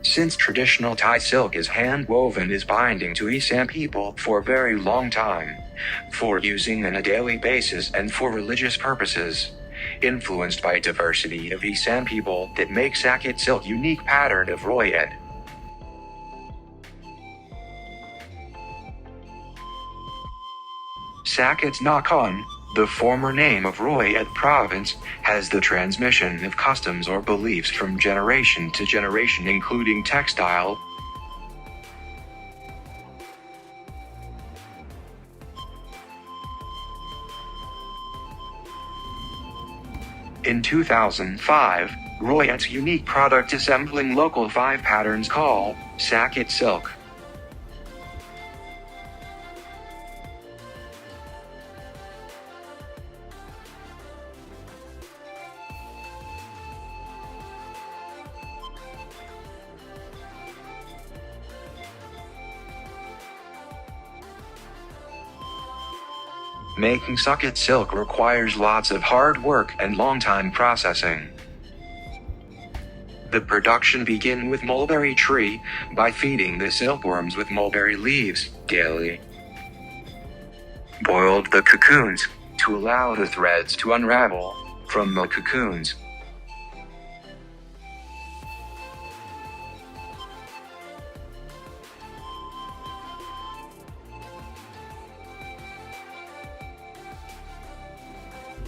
Since traditional Thai silk is hand-woven is binding to Isan people for a very long time, for using on a daily basis and for religious purposes, influenced by diversity of Isan people that make SAKET silk unique pattern of Royet. SAKET Nakhon, the former name of Royet province, has the transmission of customs or beliefs from generation to generation including textile, in 2005, Royet's unique product assembling local 5 patterns called SAKET silk. Making SAKET silk requires lots of hard work and long time processing. The production begins with mulberry tree by feeding the silkworms with mulberry leaves daily. Boiled the cocoons to allow the threads to unravel from the cocoons.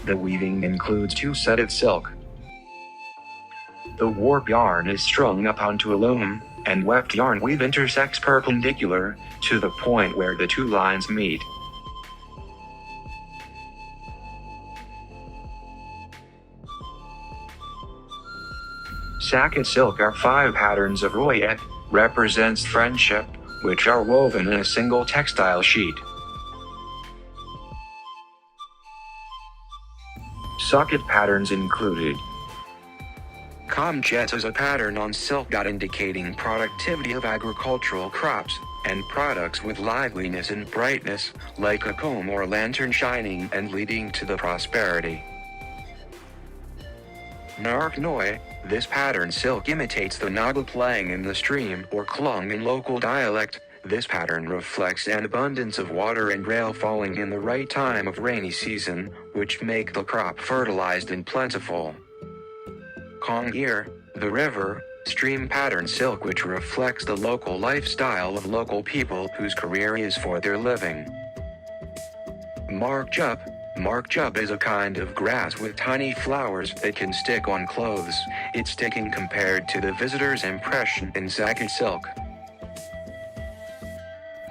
The weaving includes 2 sets of silk. The warp yarn is strung up onto a loom, and weft yarn weave intersects perpendicular to the point where the 2 lines meet. SAKET silk are 5 patterns of Royet, represents friendship, which are woven in a single textile sheet. SAKET patterns included Kamjet is a pattern on silk indicating productivity of agricultural crops and products with liveliness and brightness, like a comb or lantern shining and leading to the prosperity. Nark Noi, this pattern silk imitates the Naga playing in the stream or klung in local dialect. This pattern reflects an abundance of water and rain falling in the right time of rainy season, which make the crop fertilized and plentiful. Kong Ear, the river, stream pattern silk which reflects the local lifestyle of local people whose career is for their living. Mark Jub is a kind of grass with tiny flowers that can stick on clothes. It's sticking compared to the visitor's impression in SAKET silk.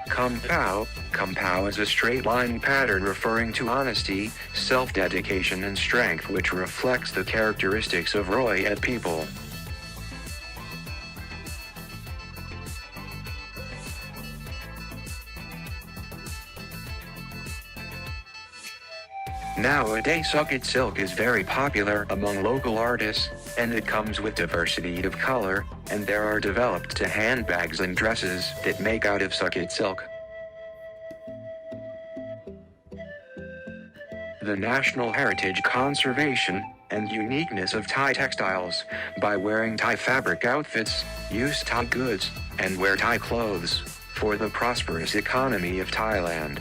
Kumpao is a straight line pattern referring to honesty, self-dedication and strength which reflects the characteristics of Royet people. Nowadays SAKET silk is very popular among local artists, and it comes with diversity of color, and there are developed to handbags and dresses that make out of SAKET silk. The national heritage conservation and uniqueness of Thai textiles, by wearing Thai fabric outfits, use Thai goods, and wear Thai clothes, for the prosperous economy of Thailand.